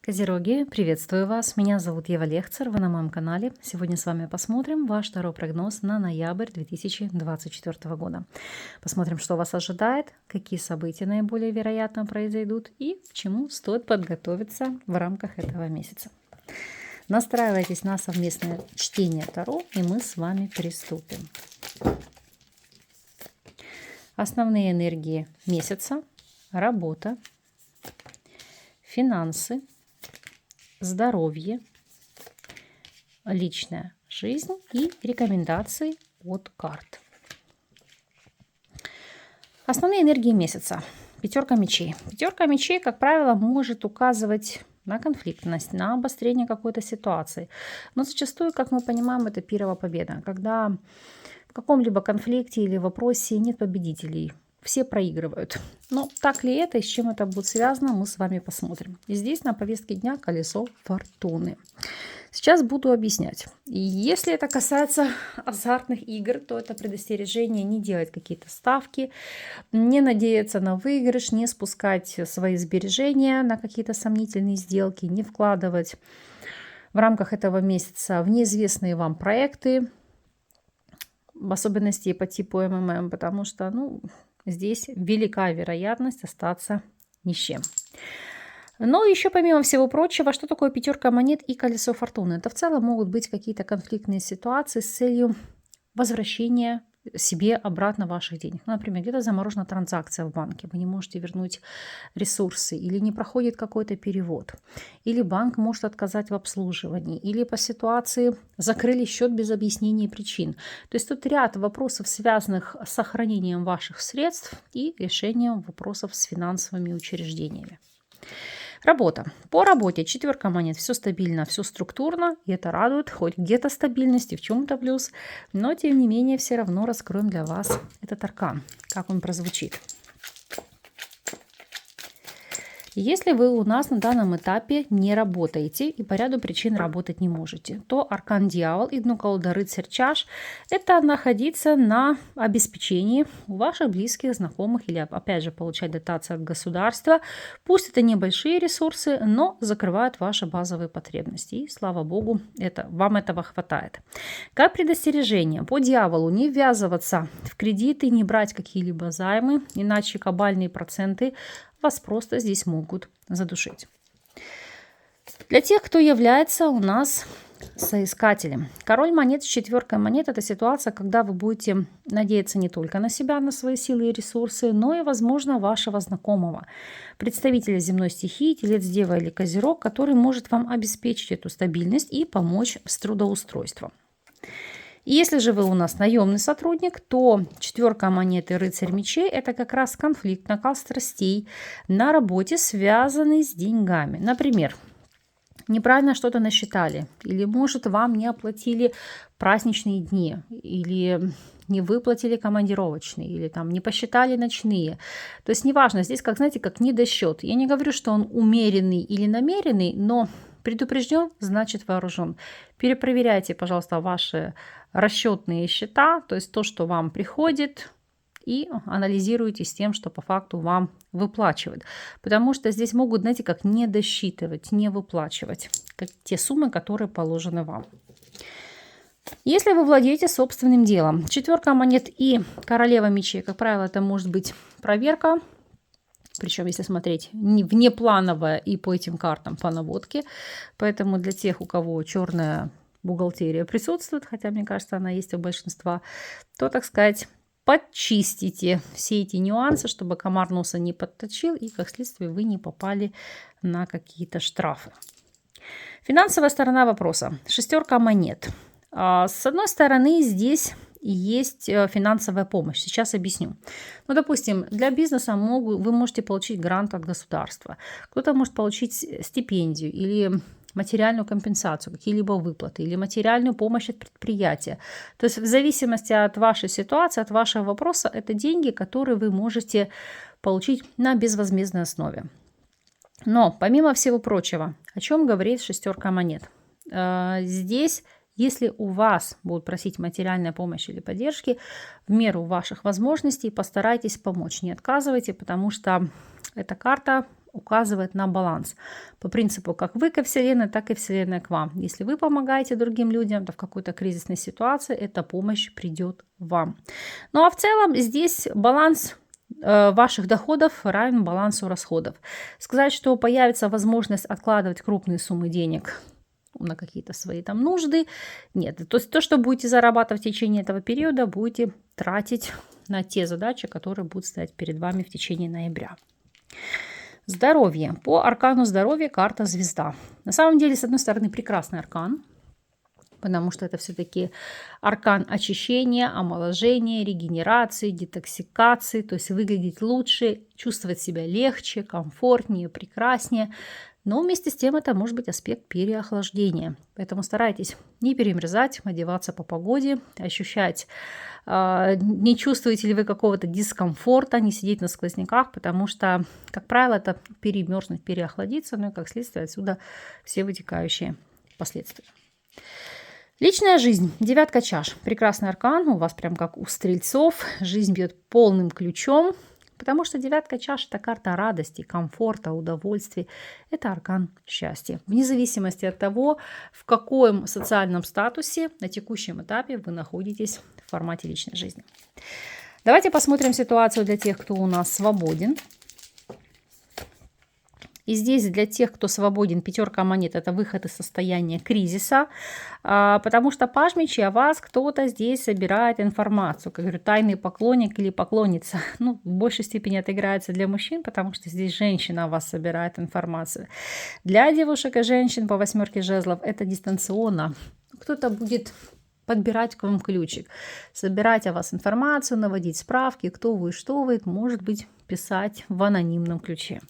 Козероги, приветствую вас. Меня зовут Ева Лехцер, вы на моем канале. Сегодня с вами посмотрим ваш второй прогноз на ноябрь 2024 года. Посмотрим, что вас ожидает, какие события наиболее вероятно произойдут и к чему стоит подготовиться в рамках этого месяца. Настраивайтесь на совместное чтение Таро, и мы с вами приступим. Основные энергии месяца: работа, финансы, здоровье, личная жизнь и рекомендации от карт. Основные энергии месяца. Пятерка мечей. Пятерка мечей, как правило, может указывать на конфликтность, на обострение какой-то ситуации. Но зачастую, как мы понимаем, это пирова победа, когда в каком-либо конфликте или вопросе нет победителей. Все проигрывают. Но так ли это и с чем это будет связано, мы с вами посмотрим. И здесь на повестке дня колесо фортуны. Сейчас буду объяснять. И если это касается азартных игр, то это предостережение не делать какие-то ставки, не надеяться на выигрыш, не спускать свои сбережения на какие-то сомнительные сделки, не вкладывать в рамках этого месяца в неизвестные вам проекты, в особенности по типу МММ, потому что, здесь велика вероятность остаться ни с чем. Но еще помимо всего прочего, что такое пятерка монет и колесо фортуны? Это в целом могут быть какие-то конфликтные ситуации с целью возвращения себе обратно ваших денег. Например, где-то заморожена транзакция в банке, вы не можете вернуть ресурсы, или не проходит какой-то перевод, или банк может отказать в обслуживании, или по ситуации закрыли счет без объяснения причин. То есть тут ряд вопросов, связанных с сохранением ваших средств и решением вопросов с финансовыми учреждениями. Работа. По работе четверка монет. Все стабильно, все структурно. И это радует. Хоть где-то стабильности, в чем-то плюс. Но, тем не менее, все равно раскроем для вас этот аркан. Как он прозвучит. Если вы у нас на данном этапе не работаете и по ряду причин работать не можете, то аркан дьявол и дно колода рыцарь чаш – это находиться на обеспечении у ваших близких, знакомых или, опять же, получать дотации от государства. Пусть это небольшие ресурсы, но закрывают ваши базовые потребности. И, слава богу, вам этого хватает. Как предостережение, по дьяволу не ввязываться в кредиты, не брать какие-либо займы, иначе кабальные проценты вас просто здесь могут задушить. Для тех, кто является у нас соискателем. Король монет с четверкой монет – это ситуация, когда вы будете надеяться не только на себя, на свои силы и ресурсы, но и, возможно, вашего знакомого, представителя земной стихии, телец, дева или козерог, который может вам обеспечить эту стабильность и помочь с трудоустройством. Если же вы у нас наемный сотрудник, то четверка монет и рыцарь мечей – это как раз конфликт, накал страстей на работе, связанный с деньгами. Например, неправильно что-то насчитали, или, может, вам не оплатили праздничные дни, или не выплатили командировочные, или там не посчитали ночные. То есть неважно, здесь, как знаете, как недосчет. Я не говорю, что он умеренный или намеренный, но предупрежден, значит вооружен. Перепроверяйте, пожалуйста, ваши расчетные счета, то есть то, что вам приходит, и анализируйте с тем, что по факту вам выплачивают. Потому что здесь могут, знаете, как не досчитывать, не выплачивать как те суммы, которые положены вам. Если вы владеете собственным делом, четверка монет и королева мечей, как правило, это может быть проверка, причем если смотреть внеплановая и по этим картам по наводке. Поэтому для тех, у кого черная бухгалтерия присутствует, хотя, мне кажется, она есть у большинства, то, так сказать, подчистите все эти нюансы, чтобы комар носа не подточил и, как следствие, вы не попали на какие-то штрафы. Финансовая сторона вопроса. Шестерка монет. С одной стороны, здесь есть финансовая помощь. Сейчас объясню. Допустим, для бизнеса вы можете получить грант от государства. Кто-то может получить стипендию или материальную компенсацию, какие-либо выплаты или материальную помощь от предприятия. То есть в зависимости от вашей ситуации, от вашего вопроса, это деньги, которые вы можете получить на безвозмездной основе. Но помимо всего прочего, о чем говорит шестерка монет? Здесь, если у вас будут просить материальной помощи или поддержки, в меру ваших возможностей постарайтесь помочь. Не отказывайте, потому что эта карта указывает на баланс. По принципу, как вы ко Вселенной, так и Вселенная к вам. Если вы помогаете другим людям, то в какой-то кризисной ситуации эта помощь придет вам. Ну а в целом здесь баланс ваших доходов равен балансу расходов. Сказать, что появится возможность откладывать крупные суммы денег на какие-то свои там нужды, нет. То есть то, что будете зарабатывать в течение этого периода, будете тратить на те задачи, которые будут стоять перед вами в течение ноября. Здоровье. По аркану здоровья карта звезда. На самом деле, с одной стороны, прекрасный аркан, потому что это все-таки аркан очищения, омоложения, регенерации, детоксикации, то есть выглядеть лучше, чувствовать себя легче, комфортнее, прекраснее. Но вместе с тем это может быть аспект переохлаждения. Поэтому старайтесь не перемерзать, одеваться по погоде, ощущать, не чувствуете ли вы какого-то дискомфорта, не сидеть на сквозняках, потому что, как правило, это перемерзнуть, переохладиться, ну и как следствие отсюда все вытекающие последствия. Личная жизнь. 9 чаш. Прекрасный аркан. У вас прям как у стрельцов. Жизнь бьет полным ключом. Потому что 9 чаш – это карта радости, комфорта, удовольствия. Это аркан счастья. Вне зависимости от того, в каком социальном статусе на текущем этапе вы находитесь в формате личной жизни. Давайте посмотрим ситуацию для тех, кто у нас свободен. И здесь для тех, кто свободен, 5 монет – это выход из состояния кризиса, потому что паж мечей о вас кто-то здесь собирает информацию. Как говорю, тайный поклонник или поклонница. Ну, в большей степени это играется для мужчин, потому что здесь женщина о вас собирает информацию. Для девушек и женщин по 8 жезлов это дистанционно. Кто-то будет подбирать к вам ключик, собирать о вас информацию, наводить справки, кто вы, что вы, может быть, писать в анонимном ключе.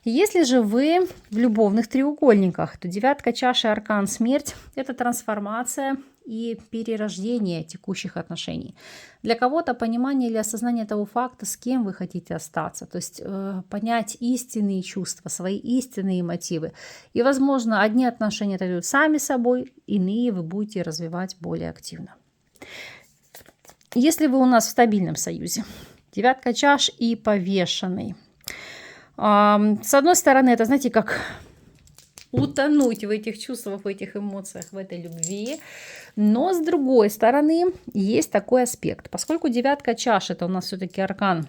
Если же вы в любовных треугольниках, то 9 чаши аркан смерть – это трансформация и перерождение текущих отношений. Для кого-то понимание или осознание того факта, с кем вы хотите остаться, то есть понять истинные чувства, свои истинные мотивы. И, возможно, одни отношения отойдут сами собой, иные вы будете развивать более активно. Если вы у нас в стабильном союзе, 9 чаш и повешенный. С одной стороны, это, знаете, как утонуть в этих чувствах, в этих эмоциях, в этой любви. Но с другой стороны, есть такой аспект. Поскольку 9 чаш – это у нас все-таки аркан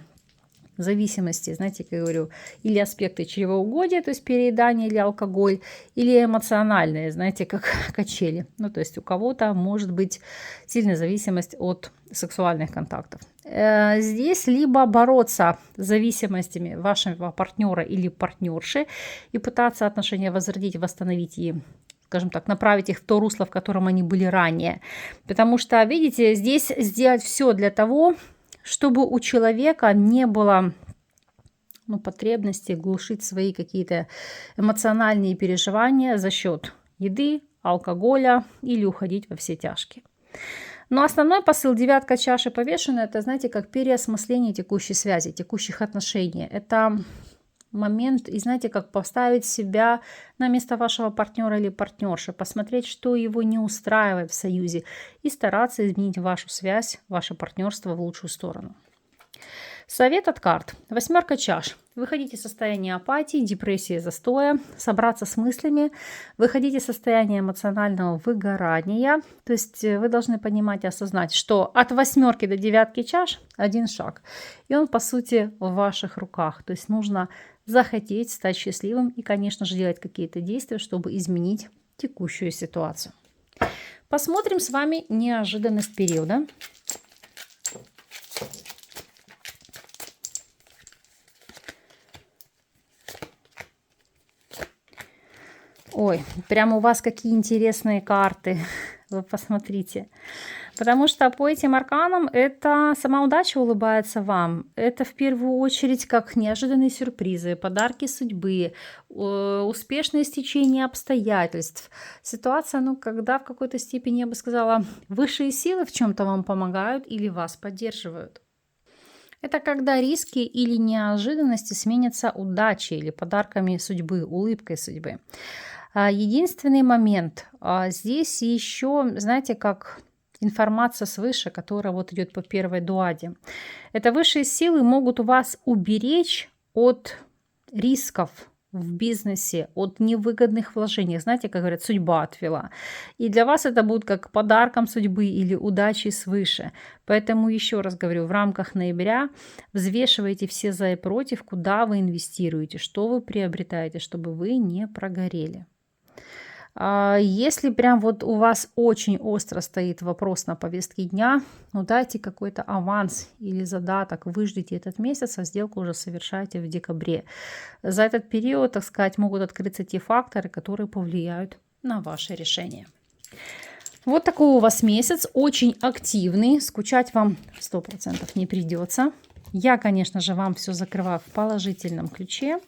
зависимости, знаете, как я говорю, или аспекты чревоугодия, то есть переедание или алкоголь, или эмоциональные, знаете, как качели. Ну, то есть у кого-то может быть сильная зависимость от сексуальных контактов. Здесь либо бороться с зависимостями вашего партнера или партнерши и пытаться отношения возродить, восстановить и, скажем так, направить их в то русло, в котором они были ранее. Потому что, видите, здесь сделать все для того, чтобы у человека не было потребности глушить свои какие-то эмоциональные переживания за счет еды, алкоголя или уходить во все тяжкие. Но основной посыл 9 чаши повешенной – это, знаете, как переосмысление текущей связи, текущих отношений. Это момент, и знаете, как поставить себя на место вашего партнера или партнерши, посмотреть, что его не устраивает в союзе, и стараться изменить вашу связь, ваше партнерство в лучшую сторону. Совет от карт. 8 чаш. Выходите из состояния апатии, депрессии, застоя, собраться с мыслями, выходите из состояния эмоционального выгорания. То есть вы должны понимать и осознать, что от 8 до 9 чаш один шаг. И он, по сути, в ваших руках. То есть нужно захотеть стать счастливым и, конечно же, делать какие-то действия, чтобы изменить текущую ситуацию. Посмотрим с вами неожиданность периода. Ой, прямо у вас какие интересные карты. Вы посмотрите. Потому что по этим арканам это сама удача улыбается вам. Это в первую очередь как неожиданные сюрпризы, подарки судьбы, успешное стечение обстоятельств. Ситуация, когда в какой-то степени, я бы сказала, высшие силы в чем-то вам помогают или вас поддерживают. Это когда риски или неожиданности сменятся удачей или подарками судьбы, улыбкой судьбы. Единственный момент. Здесь еще, знаете, как информация свыше, которая идет по первой дуаде. Это высшие силы могут у вас уберечь от рисков в бизнесе, от невыгодных вложений. Знаете, как говорят, судьба отвела. И для вас это будет как подарком судьбы или удачей свыше. Поэтому еще раз говорю, в рамках ноября взвешивайте все за и против, куда вы инвестируете, что вы приобретаете, чтобы вы не прогорели. Если прям вот у вас очень остро стоит вопрос на повестке дня, ну дайте какой-то аванс или задаток, выждите этот месяц, а сделку уже совершайте в декабре. За этот период, так сказать, могут открыться те факторы, которые повлияют на ваше решение. Вот такой у вас месяц, очень активный, скучать вам 100% не придется. Я, конечно же, вам все закрываю в положительном ключе.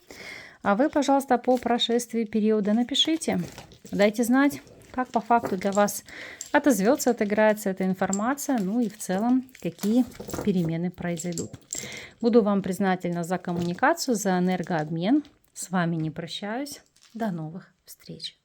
А вы, пожалуйста, по прошествии периода напишите, дайте знать, как по факту для вас отозвется, отыграется эта информация, ну и в целом, какие перемены произойдут. Буду вам признательна за коммуникацию, за энергообмен. С вами не прощаюсь. До новых встреч.